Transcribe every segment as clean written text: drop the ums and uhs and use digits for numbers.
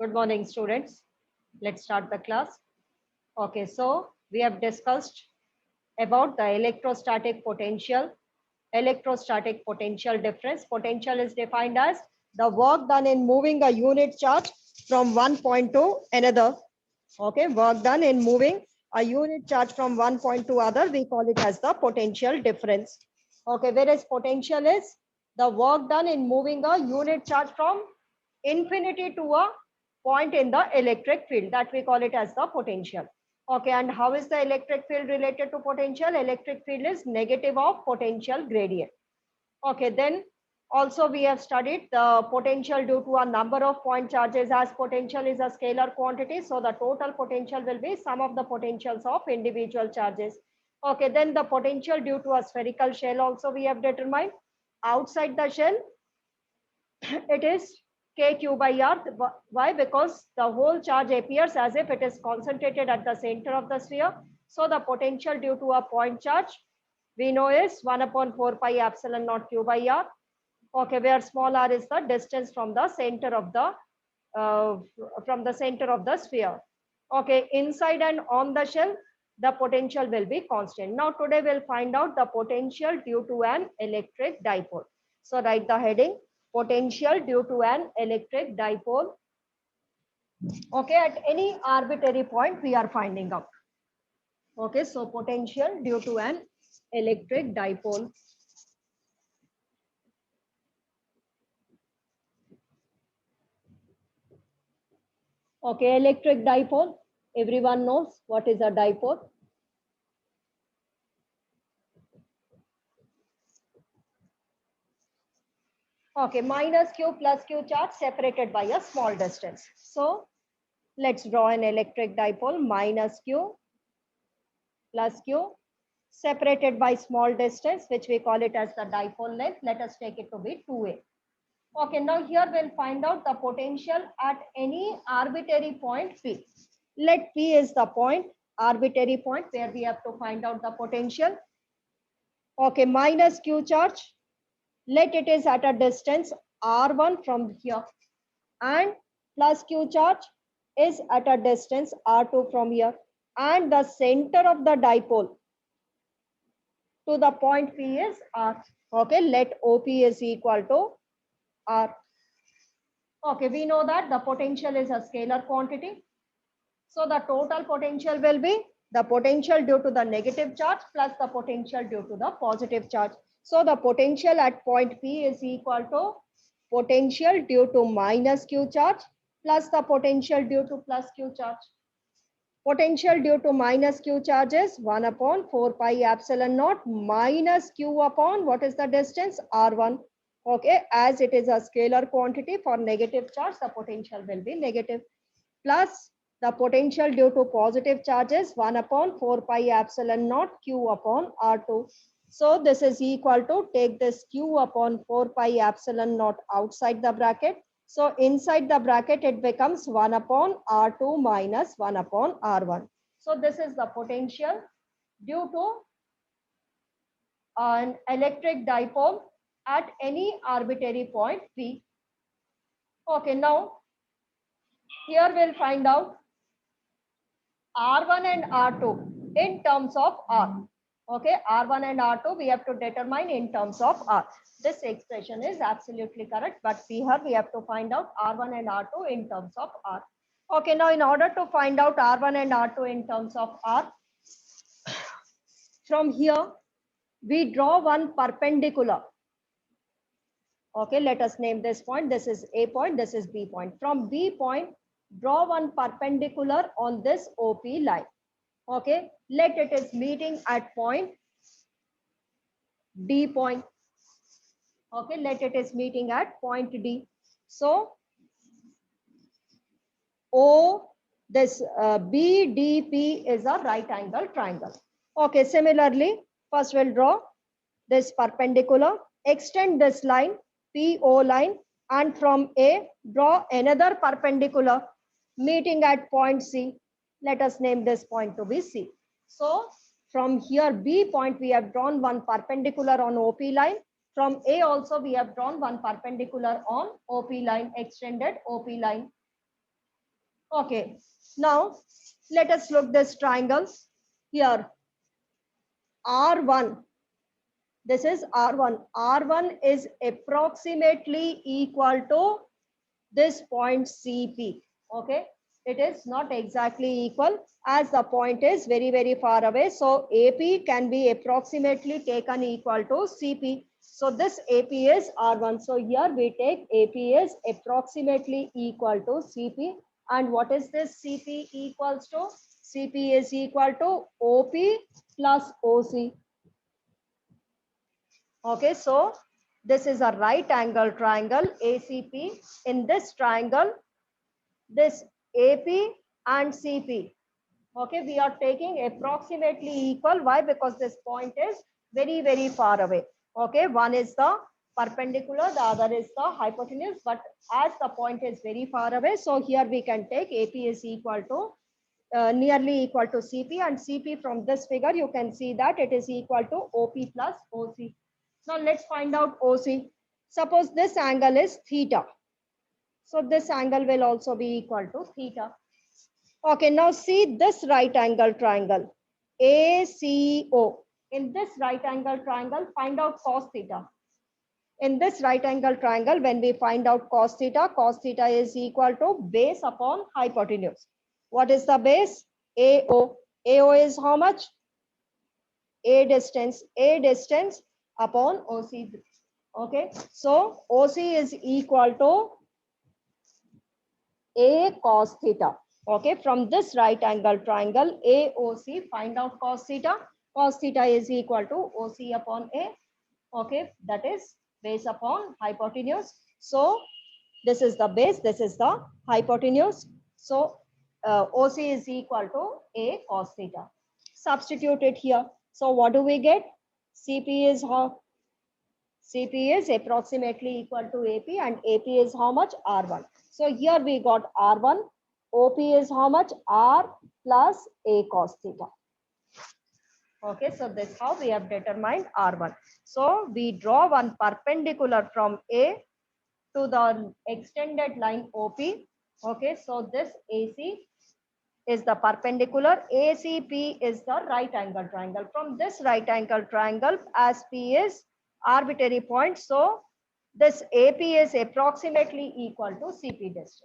Good morning, students. Let's start the class. Okay, so we have discussed about the electrostatic potential. Electrostatic potential difference. Potential is defined as the work done in moving a unit charge from one point to another. Okay, work done in moving a unit charge from one point to other, we call it as the potential difference. Okay, whereas potential is the work done in moving a unit charge from infinity to a point in the electric field, that we call it as the potential. Okay, and how is the electric field related to potential? Electric field is negative of potential gradient. Okay, then also we have studied the potential due to a number of point charges, as potential is a scalar quantity. So the total potential will be sum of the potentials of individual charges. Okay, then the potential due to a spherical shell also we have determined. Outside the shell, it is kq by r. Why? Because the whole charge appears as if it is concentrated at the center of the sphere. So the potential due to a point charge we know is 1 upon 4 pi epsilon naught q by r. Okay, where small r is the distance from the center of the sphere. Okay, inside and on the shell, the potential will be constant. Now today we'll find out the potential due to an electric dipole. So write the heading, potential due to an electric dipole. Okay, at any arbitrary point we are finding out. Okay, so potential due to an electric dipole. Okay, electric dipole. Everyone knows what is a dipole. Okay, minus q plus q charge separated by a small distance. So let's draw an electric dipole, minus q plus q separated by small distance, which we call it as the dipole length. Let us take it to be 2a. Okay, now here we'll find out the potential at any arbitrary point P. Let P is the point, arbitrary point where we have to find out the potential. Okay, minus q charge, let it is at a distance r1 from here, and plus q charge is at a distance r2 from here, and the center of the dipole to the point P is r. Okay, let OP is equal to r. Okay, we know that the potential is a scalar quantity. So the total potential will be the potential due to the negative charge plus the potential due to the positive charge. So the potential at point P is equal to potential due to minus q charge plus the potential due to plus q charge. Potential due to minus q charge is 1 upon 4 pi epsilon naught minus q upon what is the distance? R1. Okay, as it is a scalar quantity, for negative charge, the potential will be negative. Plus the potential due to positive charges 1 upon 4 pi epsilon naught q upon R2. So this is equal to, take this q upon 4 pi epsilon naught outside the bracket. So inside the bracket it becomes 1 upon R2 minus 1 upon R1. So this is the potential due to an electric dipole at any arbitrary point P. Okay, now here we'll find out R1 and R2 in terms of R. Okay, R1 and R2 we have to determine in terms of R. This expression is absolutely correct, but here we have to find out R1 and R2 in terms of R. Okay, now in order to find out R1 and R2 in terms of R, from here we draw one perpendicular. Okay, let us name this point. This is A point, this is B point. From B point, draw one perpendicular on this OP line. Okay, let it is meeting at point D point. Okay, let it is meeting at point D. So this BDP is a right angle triangle. Okay, similarly, first we'll draw this perpendicular, extend this line, PO line, and from A, draw another perpendicular meeting at point C. Let us name this point to be C. So from here, B point, we have drawn one perpendicular on OP line. From A also, we have drawn one perpendicular on OP line, extended OP line. Okay, now let us look this triangle here. R1, this is R1. R1 is approximately equal to this point CP. Okay, it is not exactly equal as the point is very far away. So AP can be approximately taken equal to CP. So this AP is R1. So here we take AP is approximately equal to CP. And what is this CP equals to? CP is equal to OP plus OC. Okay, so this is a right angle triangle ACP. In this triangle, this AP and CP. Okay, we are taking approximately equal. Why? Because this point is very far away. Okay, one is the perpendicular, the other is the hypotenuse, but as the point is very far away, so here we can take AP is equal to nearly equal to CP, and CP from this figure you can see that it is equal to OP plus OC. Now let's find out OC. Suppose this angle is theta. So this angle will also be equal to theta. Okay, now see this right angle triangle, ACO. In this right angle triangle, find out cos theta. In this right angle triangle, when we find out cos theta is equal to base upon hypotenuse. What is the base? AO. AO is how much? A distance upon OC. Okay, so OC is equal to A cos theta. Okay, from this right angle triangle AOC, find out cos theta. Cos theta is equal to OC upon A. Okay, that is base upon hypotenuse. So this is the base, this is the hypotenuse. So OC is equal to A cos theta. Substitute it here. So what do we get? CP is how? CP is approximately equal to AP, and AP is how much? R1. So here we got R1. OP is how much? R plus A cos theta. Okay, so this is how we have determined R1. So we draw one perpendicular from A to the extended line OP. Okay, so this AC is the perpendicular, ACP is the right angle triangle. From this right angle triangle, as P is arbitrary point, so this AP is approximately equal to CP distance.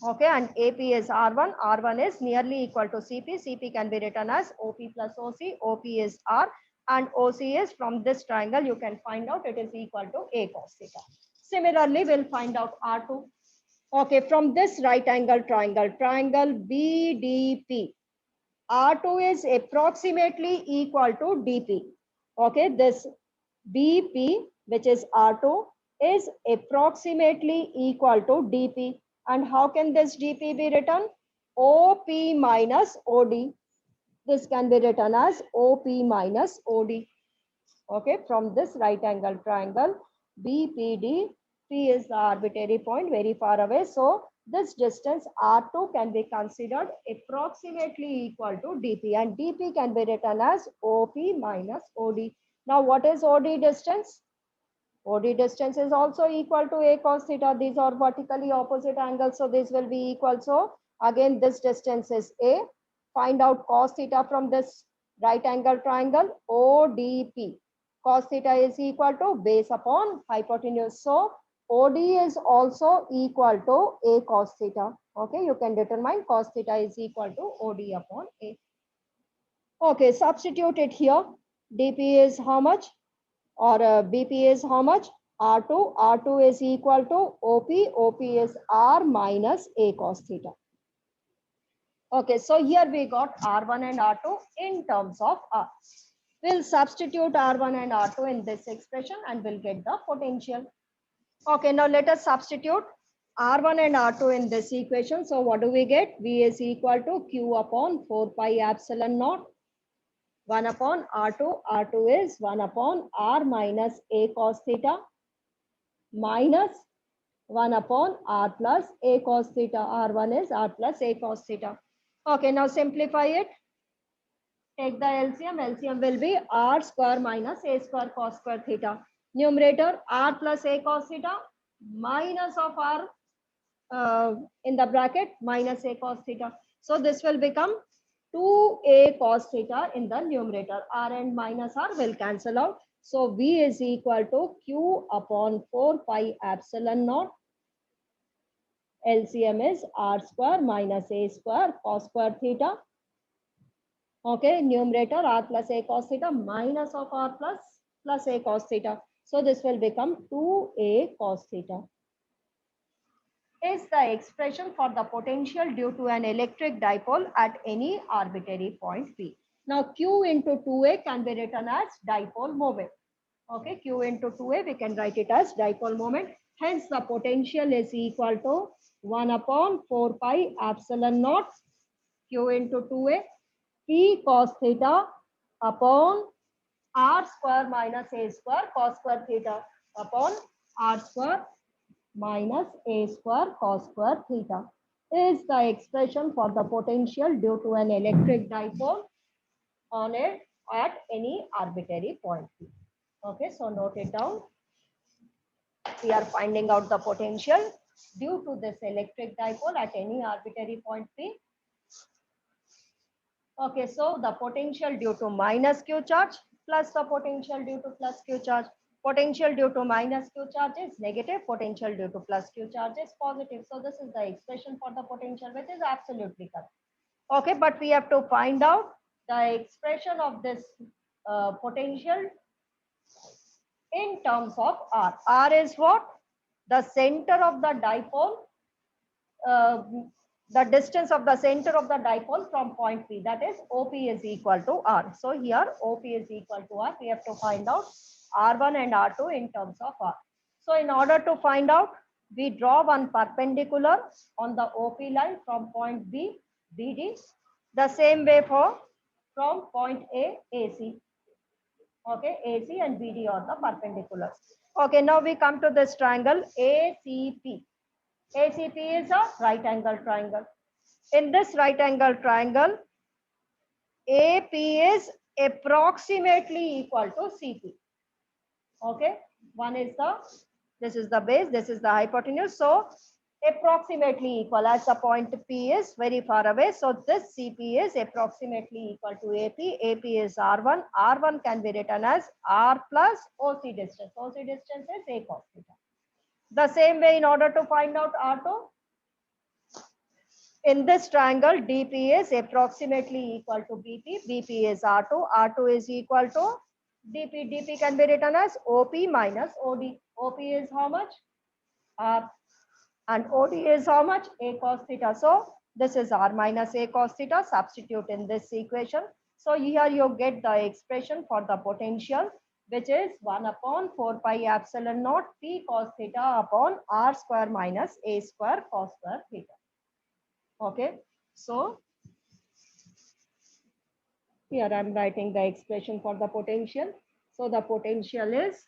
Okay, and AP is R1, R1 is nearly equal to CP, CP can be written as OP plus OC, OP is R, and OC is from this triangle, you can find out it is equal to A cos theta. Similarly, we'll find out R2. Okay, from this right angle triangle, triangle BDP, R2 is approximately equal to DP. Okay, this BP, which is R2, is approximately equal to DP. And how can this DP be written? OP minus OD. This can be written as OP minus OD. Okay, from this right angle triangle, BPD, P is the arbitrary point very far away. So this distance R2 can be considered approximately equal to DP, and DP can be written as OP minus OD. Now what is OD distance? OD distance is also equal to A cos theta. These are vertically opposite angles, so this will be equal. So again, this distance is A. Find out cos theta from this right angle triangle, ODP. Cos theta is equal to base upon hypotenuse. So OD is also equal to A cos theta. Okay, you can determine cos theta is equal to OD upon A. Okay, substitute it here. DP is how much? Or BP is how much? R2. R2 is equal to OP. OP is R minus A cos theta. Okay, so here we got R1 and R2 in terms of R. We'll substitute R1 and R2 in this expression and we'll get the potential. Okay, now let us substitute R1 and R2 in this equation. So what do we get? V is equal to Q upon 4 pi epsilon naught. 1 upon R2. R2 is 1 upon R minus A cos theta minus 1 upon R plus A cos theta. R1 is R plus A cos theta. Okay, now simplify it. Take the LCM. LCM will be R square minus A square cos square theta. Numerator R plus A cos theta minus of R in the bracket minus a cos theta. So this will become 2a cos theta in the numerator. R and minus R will cancel out. So V is equal to Q upon 4 pi epsilon naught. LCM is R square minus A square cos square theta. Okay, numerator R plus A cos theta minus of R plus A cos theta. So this will become 2A cos theta. Is the expression for the potential due to an electric dipole at any arbitrary point P. Now Q into 2A can be written as dipole moment. Okay, Q into 2A, we can write it as dipole moment. Hence the potential is equal to 1 upon 4 pi epsilon naught Q into 2A P cos theta upon R square minus A square cos square theta upon R square minus A square cos square theta is the expression for the potential due to an electric dipole on it at any arbitrary point P. Okay, so note it down. We are finding out the potential due to this electric dipole at any arbitrary point P. Okay, so the potential due to minus Q charge plus the potential due to plus Q charge. Potential due to minus Q charge is negative. Potential due to plus Q charge is positive. So this is the expression for the potential, which is absolutely correct. Okay, but we have to find out the expression of this potential in terms of R. R is what? The center of the dipole, the distance of the center of the dipole from point P, that is OP is equal to R. So here OP is equal to R. We have to find out R1 and R2 in terms of R. So in order to find out, we draw one perpendicular on the OP line from point B, BD. The same way for from point A, AC. Okay, AC and BD are the perpendiculars. Okay, now we come to this triangle ACP. ACP is a right angle triangle. In this right angle triangle, AP is approximately equal to CP. Okay, one is this is the base, this is the hypotenuse. So approximately equal, as the point P is very far away. So this CP is approximately equal to AP. AP is R1. R1 can be written as R plus OC distance. OC distance is A cos theta. The same way, in order to find out R2, in this triangle, DP is approximately equal to BP. BP is R2. R2 is equal to DP. DP can be written as OP minus OD. OP is how much? R. And OD is how much? A cos theta. So this is R minus A cos theta. Substitute in this equation. So here you get the expression for the potential, which is 1 upon 4 pi epsilon naught P cos theta upon R square minus A square cos square theta. Okay, so here I am writing the expression for the potential. So the potential is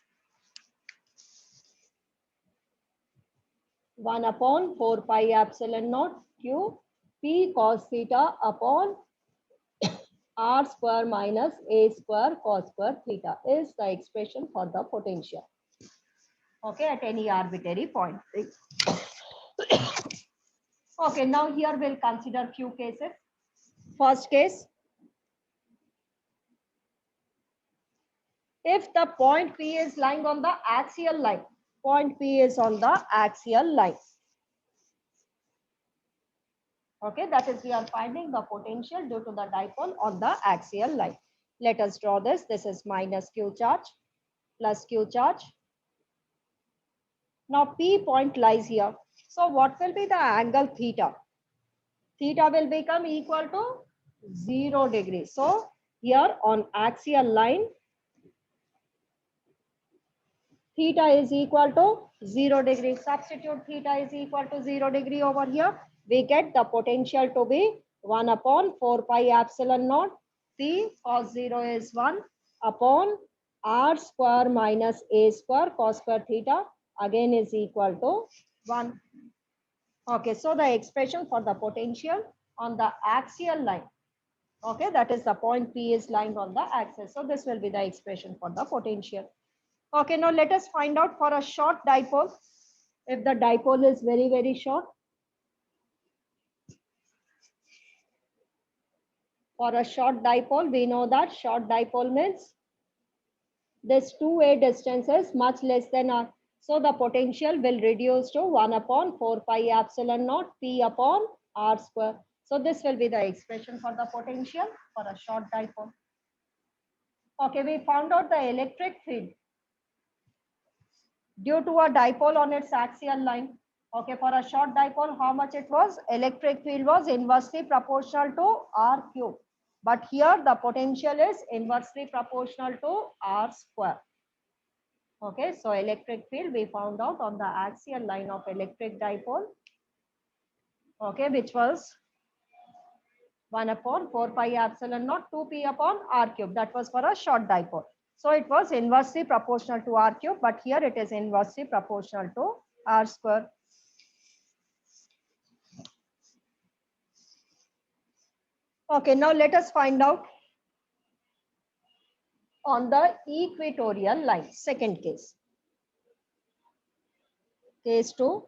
1 upon 4 pi epsilon naught Q P cos theta upon R square minus A square cos square theta is the expression for the potential. Okay, at any arbitrary point. Okay, now here we'll consider few cases. First case, if the point P is lying on the axial line, point P is on the axial line. Okay, that is we are finding the potential due to the dipole on the axial line. Let us draw this. This is minus Q charge plus Q charge. Now P point lies here. So what will be the angle theta? Theta will become equal to 0 degrees. So here on axial line, theta is equal to 0 degree. Substitute theta is equal to 0 degree over here. We get the potential to be 1 upon 4 pi epsilon naught. P cos 0 is 1 upon R square minus A square cos square theta again is equal to 1. Okay, so the expression for the potential on the axial line. Okay, that is the point P is lying on the axis. So this will be the expression for the potential. Okay, now let us find out for a short dipole. If the dipole is very, very short, For a short dipole, we know that short dipole means this 2a distance is much less than r. So the potential will reduce to 1 upon 4 pi epsilon naught p upon r square. So this will be the expression for the potential for a short dipole. Okay, we found out the electric field due to a dipole on its axial line. Okay, for a short dipole, how much it was? Electric field was inversely proportional to r cube. But here the potential is inversely proportional to r square. Okay, so electric field we found out on the axial line of electric dipole. Okay, which was 1 upon 4 pi epsilon naught 2p upon r cube. That was for a short dipole. So it was inversely proportional to r cube, but here it is inversely proportional to r square. Okay, now let us find out on the equatorial line. Second case. Case 2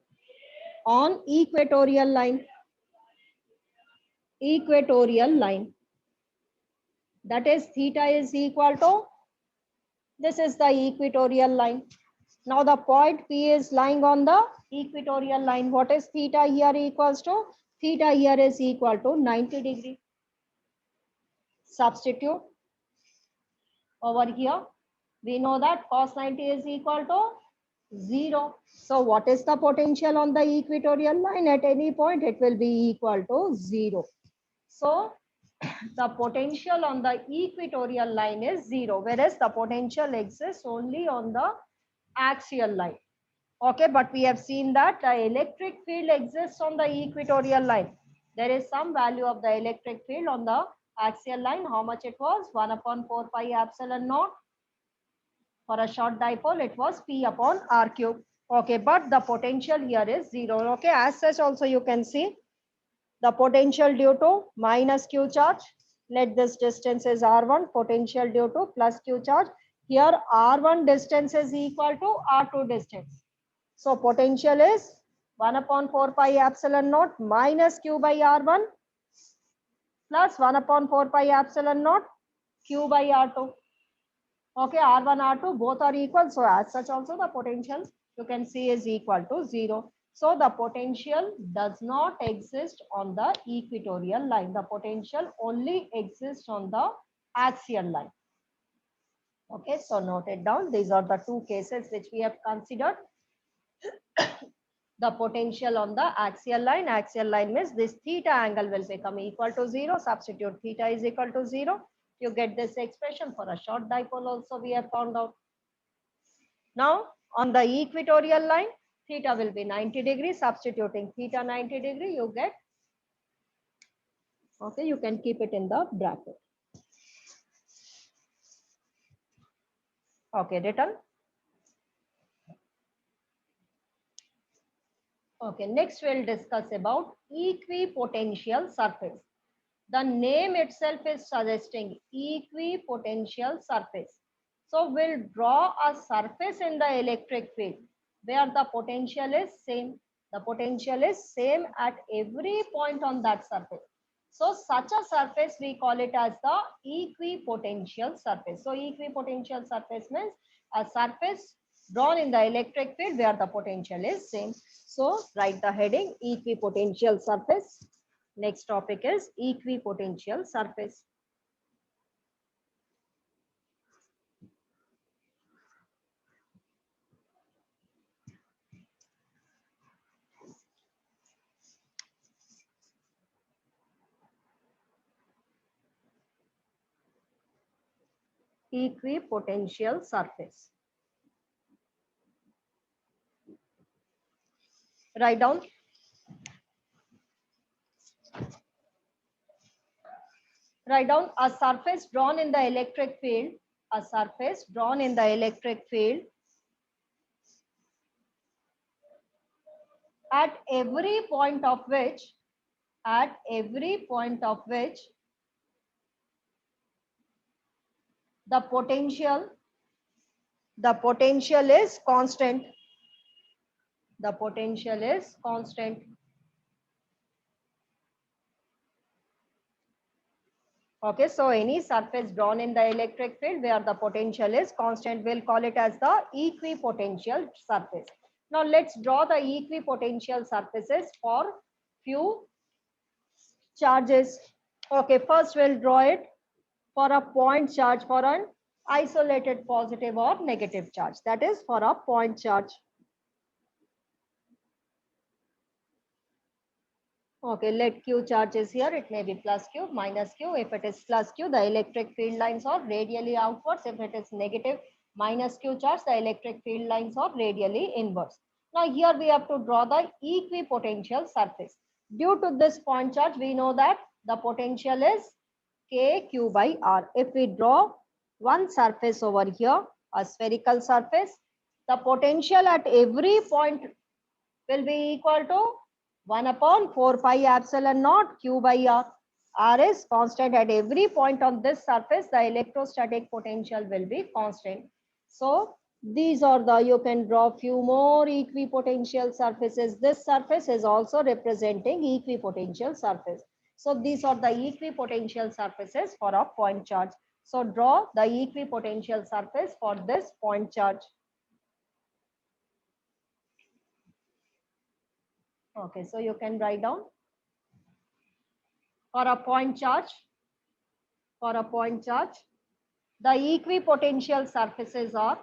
on equatorial line. Equatorial line. That is theta is equal to, this is the equatorial line. Now the point P is lying on the equatorial line. What is theta here equals to? Theta here is equal to 90 degree. Substitute over here. We know that cos 90 is equal to 0. So what is the potential on the equatorial line? At any point it will be equal to 0. So the potential on the equatorial line is 0, whereas the potential exists only on the axial line. Okay, but we have seen that the electric field exists on the equatorial line. There is some value of the electric field on the axial line. How much it was? 1 upon 4 pi epsilon naught. For a short dipole, it was p upon r cube. Okay, but the potential here is 0. Okay, as such also you can see the potential due to minus q charge. Let this distance is r1, potential due to plus q charge. Here r1 distance is equal to r2 distance. So potential is 1 upon 4 pi epsilon naught minus q by r1 plus 1 upon 4 pi epsilon naught q by r2. Okay, r1, r2 both are equal. So as such also the potential you can see is equal to 0. So the potential does not exist on the equatorial line. The potential only exists on the axial line. Okay, so note it down. These are the two cases which we have considered. The potential on the axial line. Axial line means this theta angle will become equal to 0. Substitute theta is equal to 0. You get this expression for a short dipole also we have found out. Now on the equatorial line, theta will be 90 degrees. Substituting theta 90 degree, you get, okay, you can keep it in the bracket. Okay, written. Okay, next we'll discuss about equipotential surface. The name itself is suggesting equipotential surface. So we'll draw a surface in the electric field where the potential is same. The potential is same at every point on that surface. So such a surface we call it as the equipotential surface. So equipotential surface means a surface drawn in the electric field where the potential is same. So write the heading equipotential surface. Next topic is equipotential surface. Equipotential surface. Write down. Write down a surface drawn in the electric field. A surface drawn in the electric field at every point of which, the potential is constant. The potential is constant. Okay, so any surface drawn in the electric field where the potential is constant, we'll call it as the equipotential surface. Now let's draw the equipotential surfaces for few charges. Okay, first we'll draw it for a point charge for an isolated positive or negative charge. That is for a point charge. Okay, let Q charges here. It may be plus Q, minus Q. If it is plus Q, the electric field lines are radially outwards. If it is negative minus Q charge, the electric field lines are radially inwards. Now here we have to draw the equipotential surface. Due to this point charge, we know that the potential is KQ by R. If we draw one surface over here, a spherical surface, the potential at every point will be equal to 1 upon 4 pi epsilon naught Q by R. R is constant at every point on this surface. The electrostatic potential will be constant. So these are the, you can draw few more equipotential surfaces. This surface is also representing equipotential surface. So these are the equipotential surfaces for a point charge. So draw the equipotential surface for this point charge. Okay, so you can write down for a point charge, the equipotential surfaces are,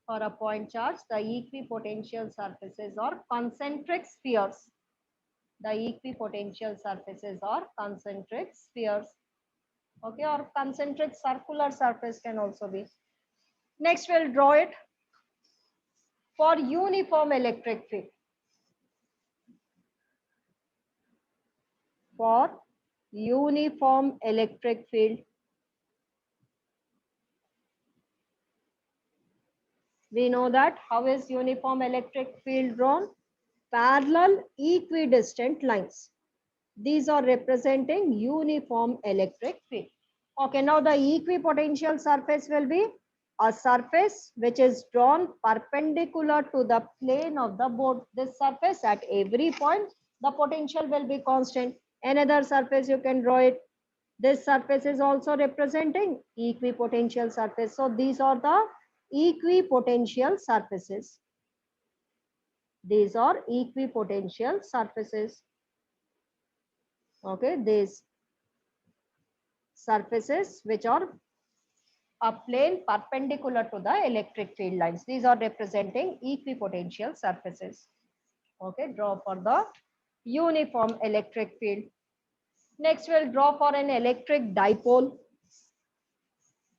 for a point charge, the equipotential surfaces are concentric spheres. The equipotential surfaces are concentric spheres. Okay, or concentric circular surface can also be. Next, we'll draw it for uniform electric field. For uniform electric field, we know that how is uniform electric field drawn? Parallel equidistant lines. These are representing uniform electric field. Okay, now the equipotential surface will be a surface which is drawn perpendicular to the plane of the board. This surface at every point, the potential will be constant. Another surface you can draw it. This surface is also representing equipotential surface. So these are the equipotential surfaces. These are equipotential surfaces. Okay, these surfaces which are a plane perpendicular to the electric field lines. These are representing equipotential surfaces. Okay, draw for the uniform electric field. Next, we'll draw for an electric dipole.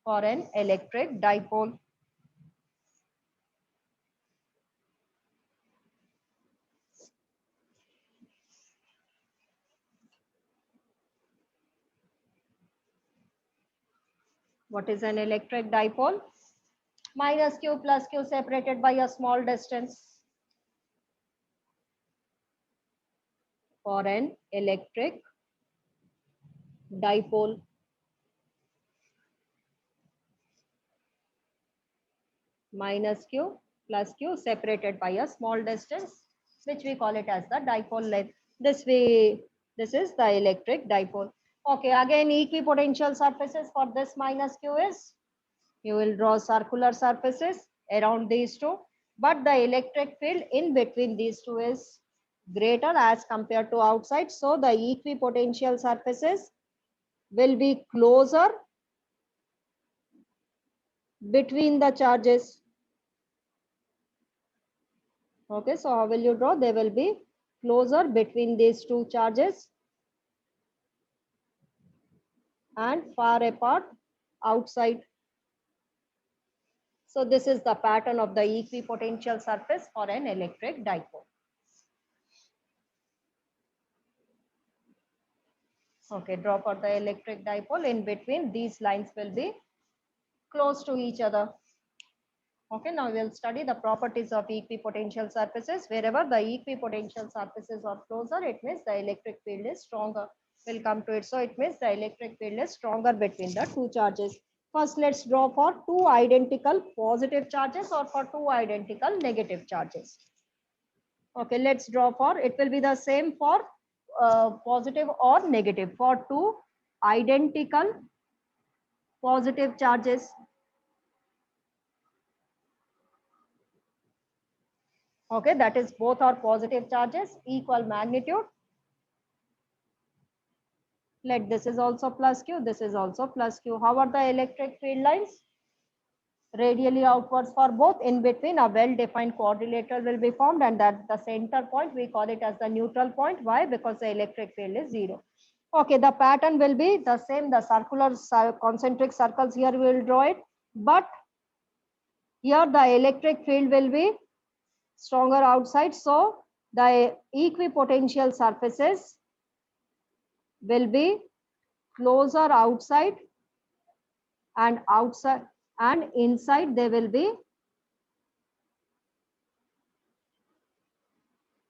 For an electric dipole. What is an electric dipole? Minus Q plus Q separated by a small distance. For an electric dipole. Minus Q plus Q separated by a small distance, which we call it as the dipole length. This is the electric dipole. Okay, again equipotential surfaces for this minus Q is, you will draw circular surfaces around these two, but the electric field in between these two is greater as compared to outside. So the equipotential surfaces will be closer between the charges. Okay, so how will you draw? They will be closer between these two charges and far apart outside. So this is the pattern of the equipotential surface for an electric dipole. Okay, draw for the electric dipole. In between, these lines will be close to each other. Okay, now we'll study the properties of equipotential surfaces. Wherever the equipotential surfaces are closer, it means the electric field is stronger. We'll come to it. So it means the electric field is stronger between the two charges. First, let's draw for two identical positive charges or for two identical negative charges. Okay, let's draw for, it will be the same for positive or negative. For two identical positive charges. Okay, that is both are positive charges, equal magnitude. Let this is also plus q, this is also plus q. How are the electric field lines? Radially outwards for both. In between, a well-defined quadrilateral will be formed, and at the center point, we call it as the neutral point. Why? Because the electric field is zero. Okay, the pattern will be the same. The circular concentric circles here we will draw it, but here the electric field will be stronger outside. So the equipotential surfaces will be closer outside, and outside and inside they will be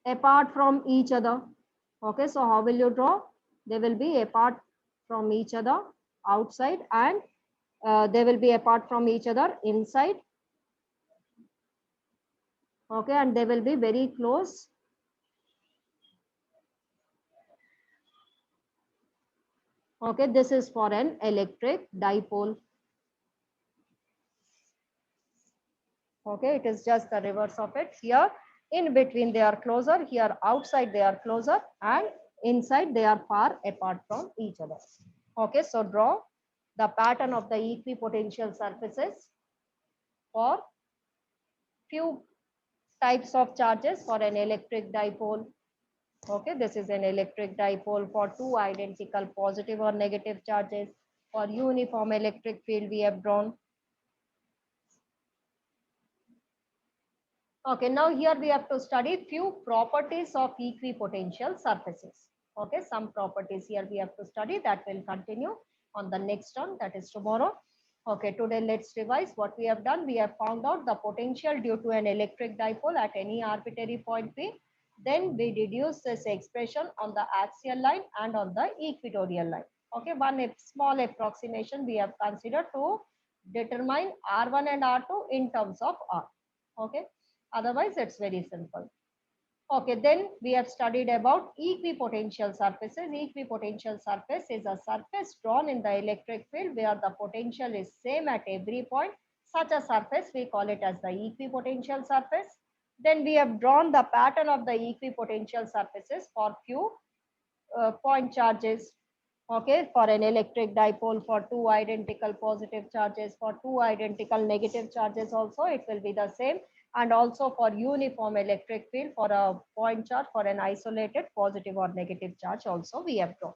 apart from each other. Okay, so how will you draw? They will be apart from each other outside, and they will be apart from each other inside. Okay, and they will be very close. Okay, this is for an electric dipole. Okay, it is just the reverse of it. Here in between they are closer, here outside they are closer, and inside they are far apart from each other. Okay, so draw the pattern of the equipotential surfaces for few types of charges for an electric dipole. Okay, this is an electric dipole for two identical positive or negative charges. For uniform electric field we have drawn. Okay, now here we have to study few properties of equipotential surfaces. Okay, some properties here we have to study, that will continue on the next term, that is tomorrow. Okay, today let's revise what we have done. We have found out the potential due to an electric dipole at any arbitrary point P. Then we deduce this expression on the axial line and on the equatorial line. Okay, one small approximation we have considered to determine R1 and R2 in terms of R. Okay. Otherwise, it's very simple. Okay, then we have studied about equipotential surfaces. Equipotential surface is a surface drawn in the electric field where the potential is same at every point. Such a surface, we call it as the equipotential surface. Then we have drawn the pattern of the equipotential surfaces for few point charges. Okay, for an electric dipole, for two identical positive charges, for two identical negative charges also, it will be the same. And also for uniform electric field, for a point charge, for an isolated positive or negative charge also we have drawn.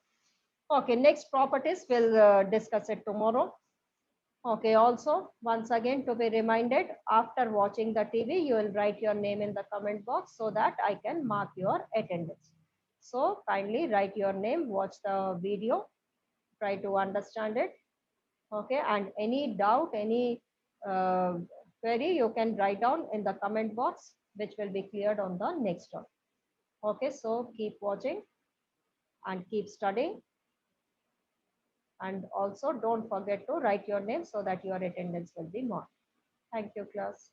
Okay, next properties we'll discuss it tomorrow. Okay, also once again to be reminded, after watching the TV, you will write your name in the comment box so that I can mark your attendance. So kindly write your name, watch the video, try to understand it. Okay, and any doubt, any query, you can write down in the comment box, which will be cleared on the next one. Okay, so keep watching and keep studying. And also don't forget to write your name so that your attendance will be marked. Thank you, class.